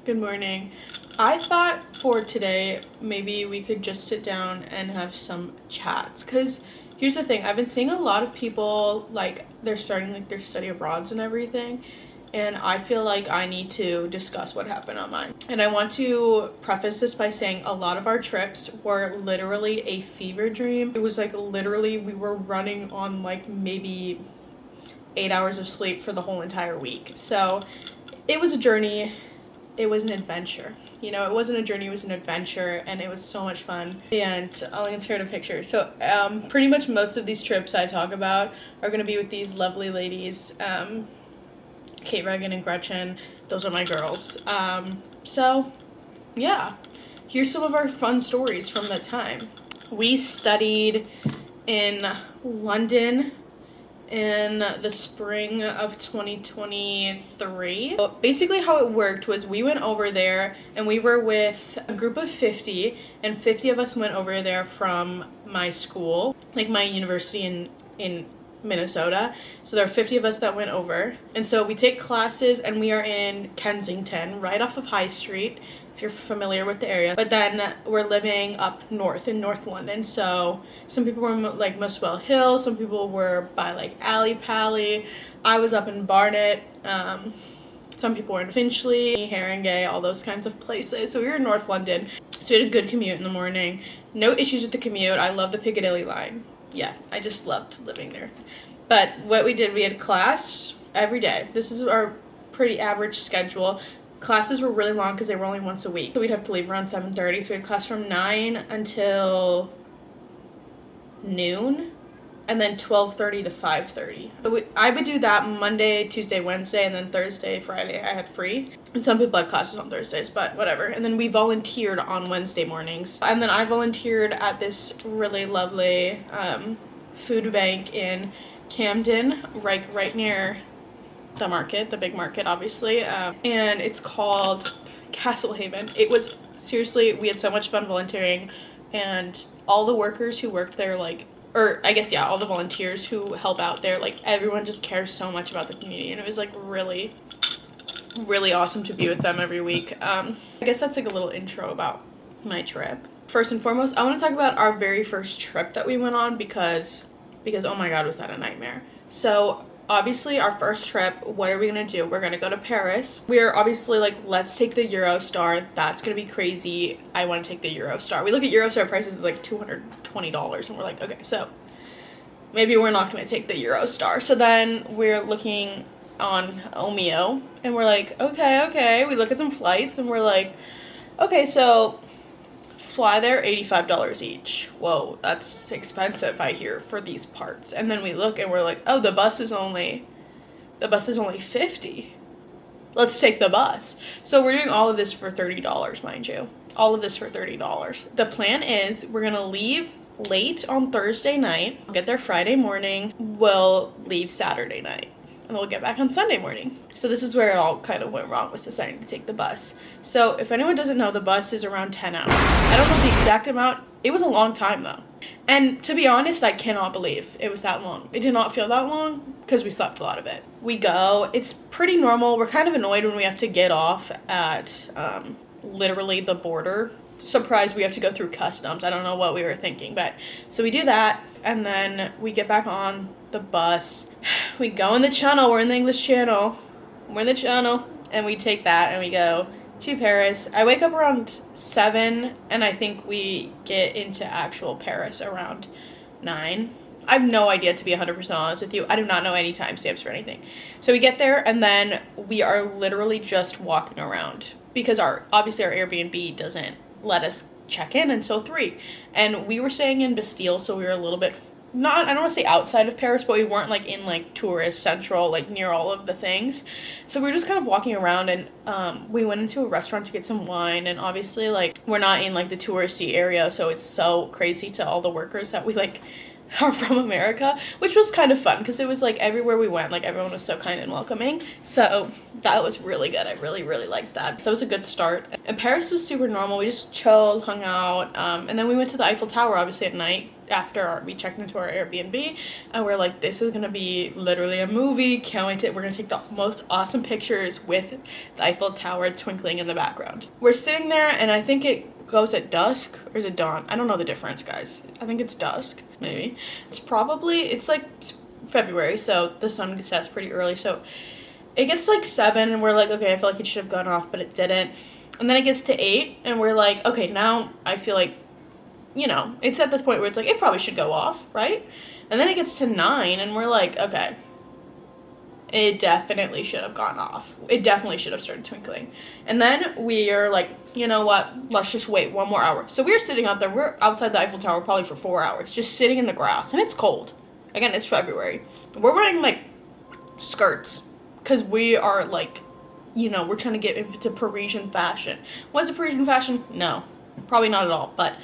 Good morning. I thought for today maybe we could just sit down and have some chats, because here's the thing. I've been seeing a lot of people like they're starting like their study abroads and everything, and I feel like I need to discuss what happened on mine. And I want to preface this by saying a lot of our trips were literally a fever dream. It was like literally we were running on like maybe 8 hours of sleep for the whole entire week. So it was a journey. It was an adventure. You know, it wasn't a journey, it was an adventure, and it was so much fun. And I'll insert a picture. So pretty much most of these trips I talk about are going to be with these lovely ladies, Kate, Reagan, and Gretchen. Those are my girls. So yeah, here's some of our fun stories from that time. We studied in London in the spring of 2023. So basically how it worked was we went over there and we were with a group of 50, and 50 of us went over there from my school, like my university in Minnesota. So there are 50 of us that went over, and so we take classes, and we are in Kensington, right off of High Street, if you're familiar with the area. But then we're living up north in North London, so some people were like Muswell Hill, some people were by like Alley Pally. I was up in Barnet. Some people were in Finchley, Haringey, all those kinds of places. So we were in North London, so we had a good commute in the morning. No issues with the commute. I love the Piccadilly line. Yeah, I just loved living there. But what we did, we had class every day. This is our pretty average schedule. Classes were really long because they were only once a week. So we'd have to leave around 7:30. So we had class from 9 until noon, and then 12:30 to 5:30. So I would do that Monday, Tuesday, Wednesday, and then Thursday, Friday I had free. And some people had classes on Thursdays, but whatever. And then we volunteered on Wednesday mornings. And then I volunteered at this really lovely food bank in Camden, right near the market, the big market, obviously. And it's called Castle Haven. It was, seriously, we had so much fun volunteering, and all the workers who worked there, all the volunteers who help out there, like, everyone just cares so much about the community, and it was, like, really, really awesome to be with them every week. I guess that's, like, a little intro about my trip. First and foremost, I want to talk about our very first trip that we went on, because oh my god, was that a nightmare. So obviously our first trip, what are we gonna do? We're gonna go to Paris. We're obviously like, let's take the Eurostar. That's gonna be crazy. I want to take the Eurostar. We look at Eurostar prices, it's like $220, and we're like, okay, so maybe we're not gonna take the Eurostar. So then we're looking on Omeo, and we're like, okay. We look at some flights, and we're like, okay, so fly there, $85 each. Whoa, that's expensive, I hear, for these parts. And then we look and we're like, oh, the bus is only 50. Let's take the bus. So we're doing all of this for $30, mind you. All of this for $30. The plan is we're gonna leave late on Thursday night, get there Friday morning, we'll leave Saturday night, and we'll get back on Sunday morning. So this is where it all kind of went wrong, was deciding to take the bus. So if anyone doesn't know, the bus is around 10 hours. I don't know the exact amount. It was a long time though. And to be honest, I cannot believe it was that long. It did not feel that long because we slept a lot of it. We go, it's pretty normal. We're kind of annoyed when we have to get off at literally the border. Surprised we have to go through customs. I don't know what we were thinking, but so we do that, and then we get back on the bus. We go in the channel. We're in the English Channel. We're in the channel, and we take that, and we go to Paris. I wake up around 7, and I think we get into actual Paris around 9. I have no idea, to be 100% honest with you. I do not know any timestamps for anything. So we get there, and then we are literally just walking around, because obviously our Airbnb doesn't let us check in until 3. And we were staying in Bastille, so we were a little bit, I don't want to say outside of Paris, but we weren't like in like tourist central, like near all of the things. So we were just kind of walking around, and we went into a restaurant to get some wine, and obviously like we're not in like the touristy area, so it's so crazy to all the workers that we like are from America, which was kind of fun because it was like everywhere we went, like everyone was so kind and welcoming. So that was really good. I really, really liked that. So that was a good start. And Paris was super normal. We just chilled, hung out, and then we went to the Eiffel Tower, obviously, at night. after we checked into our Airbnb, and we're like, this is gonna be literally a movie. Can't wait to, we're gonna take the most awesome pictures with the Eiffel Tower twinkling in the background. We're sitting there, and I think it goes at dusk, or is it dawn? I don't know the difference, guys. I think it's dusk, maybe. It's like February, so the sun sets pretty early, so it gets like 7, and we're like, okay, I feel like it should have gone off, but it didn't. And then it gets to 8, and we're like, okay, now I feel like, you know, it's at this point where it's like, it probably should go off, right? And then it gets to 9, and we're like, okay, it definitely should have gone off. It definitely should have started twinkling. And then we are like, you know what, let's just wait 1 more hour. So we're sitting out there, we're outside the Eiffel Tower probably for 4 hours, just sitting in the grass, and it's cold. Again, it's February. We're wearing like skirts, because we are like, you know, we're trying to get into Parisian fashion. Was it Parisian fashion? No, probably not at all, but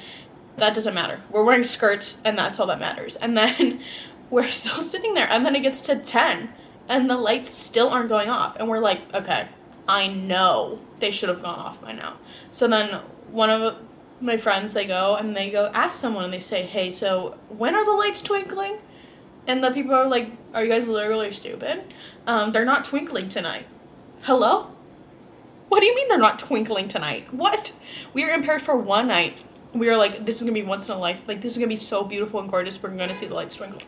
that doesn't matter. We're wearing skirts, and that's all that matters. And then we're still sitting there, and then it gets to 10, and the lights still aren't going off. And we're like, okay, I know they should have gone off by now. So then one of my friends, they go ask someone, and they say, hey, so when are the lights twinkling? And the people are like, are you guys literally stupid? They're not twinkling tonight. Hello? What do you mean they're not twinkling tonight? What? We are in Paris for 1 night. We are like, this is going to be once in a life. Like, this is going to be so beautiful and gorgeous. We're going to see the lights twinkle.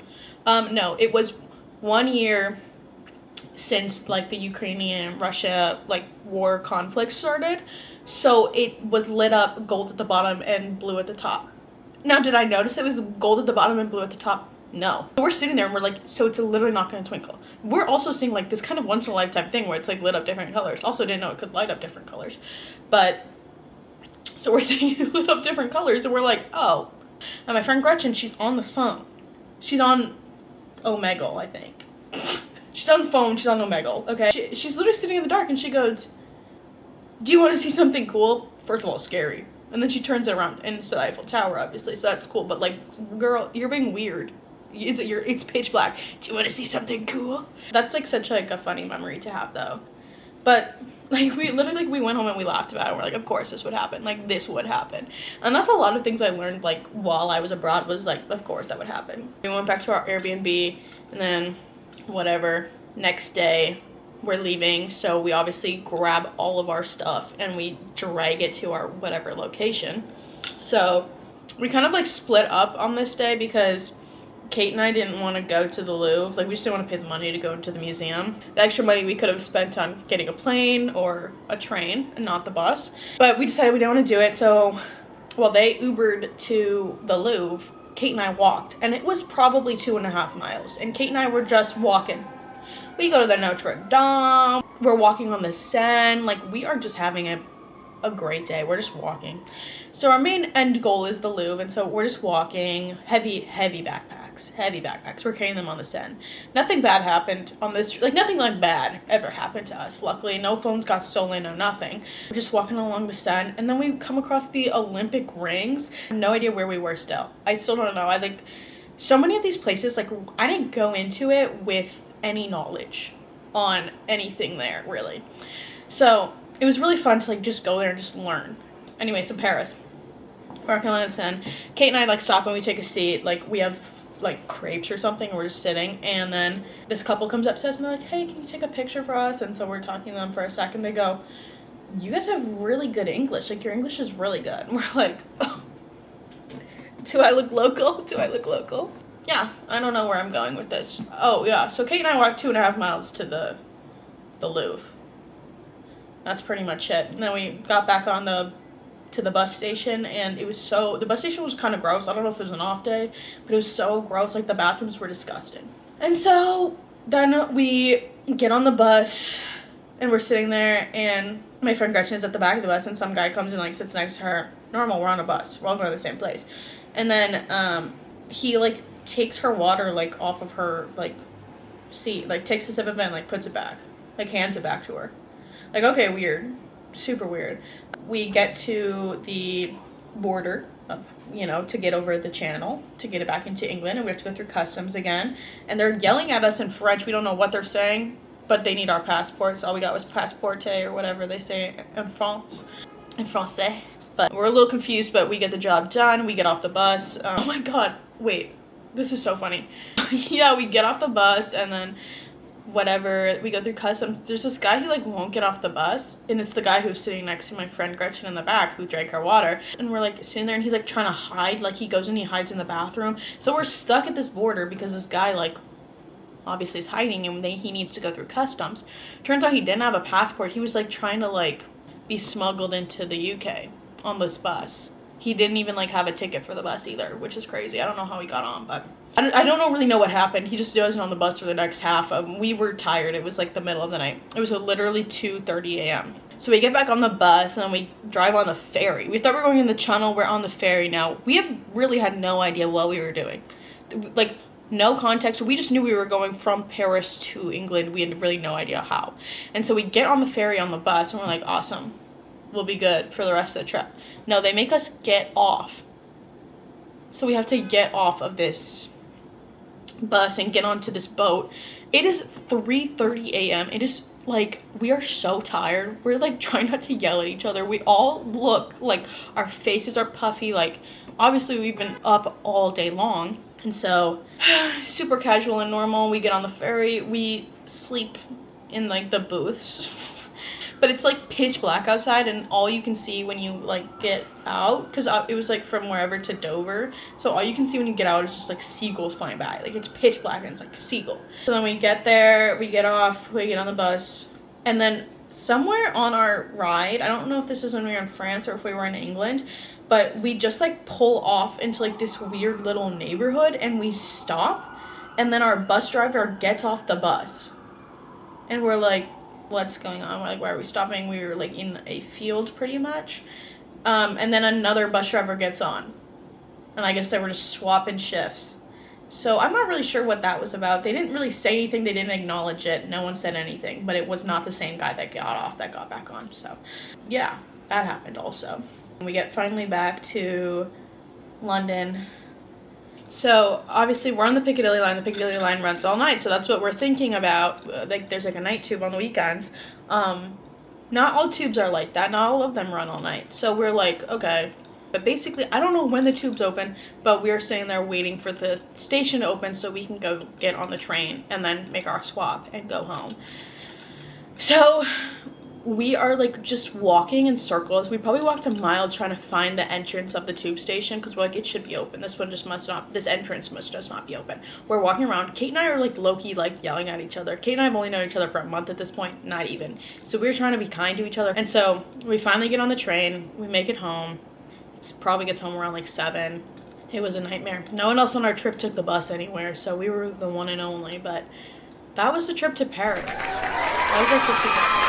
No, it was 1 year since, like, the Ukrainian-Russia, like, war conflict started. So it was lit up gold at the bottom and blue at the top. Now, did I notice it was gold at the bottom and blue at the top? No. So we're sitting there and we're like, so it's literally not going to twinkle. We're also seeing like this kind of once in a lifetime thing where it's like lit up different colors. Also didn't know it could light up different colors. But, so we're seeing it lit up different colors, and we're like, oh. And my friend Gretchen, she's on the phone. She's on Omegle, I think. She's on the phone, she's on Omegle, okay? She's literally sitting in the dark, and she goes, do you want to see something cool? First of all, scary. And then she turns it around, and it's the Eiffel Tower, obviously, so that's cool. But like, girl, you're being weird. It's pitch black. Do you want to see something cool? That's like such like a funny memory to have, though. But like, we literally, like, we went home and we laughed about it. We're like, of course this would happen. Like, this would happen. And that's a lot of things I learned like while I was abroad, was like, of course that would happen. We went back to our Airbnb, and then whatever, next day we're leaving, so we obviously grab all of our stuff and we drag it to our whatever location. So we kind of like split up on this day, because Kate and I didn't want to go to the Louvre. Like, we just didn't want to pay the money to go into the museum. The extra money we could have spent on getting a plane or a train and not the bus. But we decided we didn't want to do it, so while they Ubered to the Louvre, Kate and I walked. And it was probably 2.5 miles. And Kate and I were just walking. We go to the Notre Dame. We're walking on the Seine. Like, we are just having a great day. We're just walking. So our main end goal is the Louvre, and so we're just walking. Heavy backpacks. We're carrying them on the Seine. Nothing bad happened on this, like, nothing like bad ever happened to us. Luckily, no phones got stolen, no nothing. We're just walking along the Seine, and then we come across the Olympic rings. I have no idea where we were still. I still don't know. I like so many of these places, like, I didn't go into it with any knowledge on anything there, really. So it was really fun to like just go there and just learn. Anyway, so Paris, walking along the Seine. Kate and I like stop and we take a seat. Like, we have like crepes or something, and we're just sitting, and then this couple comes up to us and they're like, hey, can you take a picture for us? And so we're talking to them for a second. They go, you guys have really good English. Like, your English is really good. And we're like, oh, do I look local? Yeah, I don't know where I'm going with this. Oh, yeah, so Kate and I walked 2.5 miles to the Louvre. That's pretty much it. And then we got back on to the bus station, and it was the bus station was kind of gross. I don't know if it was an off day, but it was so gross. Like, the bathrooms were disgusting. And so then we get on the bus, and we're sitting there, and my friend Gretchen is at the back of the bus, and some guy comes and like sits next to her. Normal, we're on a bus. We're all going to the same place. And then he like takes her water like off of her like seat, like takes a sip of it and like puts it back, like hands it back to her. Like, okay, weird, super weird. We get to the border of, you know, to get over the channel to get it back into England, and we have to go through customs again, and they're yelling at us in French. We don't know what they're saying, but they need our passports. All we got was passeporte, or whatever they say in France, in français. But we're a little confused, but we get the job done. We get off the bus. Oh my god, wait, this is so funny. Yeah, we get off the bus and then whatever, we go through customs. There's this guy who like won't get off the bus, and it's the guy who's sitting next to my friend Gretchen in the back who drank our water, and we're like sitting there and he's like trying to hide, like he goes and he hides in the bathroom. So we're stuck at this border because this guy like obviously is hiding and he needs to go through customs. Turns out he didn't have a passport. He was like trying to like be smuggled into the UK on this bus. He didn't even like have a ticket for the bus either, which is crazy. I don't know how he got on, but I don't really know what happened. He just wasn't on the bus for the next half. We were tired. It was like the middle of the night. It was literally 2:30 a.m. So we get back on the bus and we drive on the ferry. We thought we were going in the channel. We're on the ferry now. We have really had no idea what we were doing. Like, no context. We just knew we were going from Paris to England. We had really no idea how. And so we get on the ferry on the bus and we're like, awesome. We'll be good for the rest of the trip. No, they make us get off. So we have to get off of this bus and get onto this boat. It is 3:30 a.m. It is like, we are so tired. We're like trying not to yell at each other. We all look like our faces are puffy. Like, obviously we've been up all day long. And so, super casual and normal. We get on the ferry. We sleep in like the booths. But it's like pitch black outside, and all you can see when you like get out, because it was like from wherever to Dover, so all you can see when you get out is just like seagulls flying by. Like, it's pitch black and it's like seagull. So then we get there, we get off, we get on the bus, and then somewhere on our ride, I don't know if this was when we were in France or if we were in England, but we just like pull off into like this weird little neighborhood and we stop, and then our bus driver gets off the bus and we're like, what's going on? We're like, why are we stopping? We were like in a field pretty much. And then another bus driver gets on, and I guess they were just swapping shifts. So I'm not really sure what that was about. They didn't really say anything. They didn't acknowledge it. No one said anything, but it was not the same guy that got off that got back on. So yeah, that happened also. We get finally back to London. So obviously we're on the Piccadilly line. The Piccadilly line runs all night, so that's what we're thinking about. Like, there's like a night tube on the weekends. Not all tubes are like that. Not all of them run all night. So we're like, okay. But basically, I don't know when the tubes open, but we are sitting there waiting for the station to open so we can go get on the train and then make our swap and go home. So we are like just walking in circles. We probably walked a mile trying to find the entrance of the tube station because we're like, it should be open. This entrance must just not be open. We're walking around. Kate and I are like low-key like yelling at each other. Kate and I have only known each other for a month at this point, not even. So we're trying to be kind to each other. And so we finally get on the train. We make it home. It probably gets home around like 7. It was a nightmare. No one else on our trip took the bus anywhere, so we were the one and only. But that was the trip to Paris. That was our trip to Paris.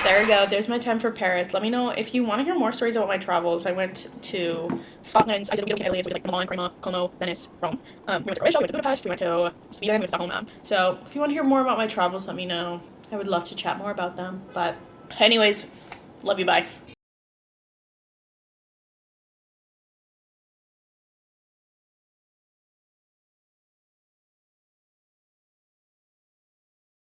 There we go. There's my time for Paris. Let me know if you want to hear more stories about my travels. I went to Scotland. I did Italy. So we did like Milan, Crema, Como, Venice, Rome. We went to Croatia. We went to Budapest. We went to Sweden. We went to Stockholm. So if you want to hear more about my travels, let me know. I would love to chat more about them. But anyways, love you. Bye.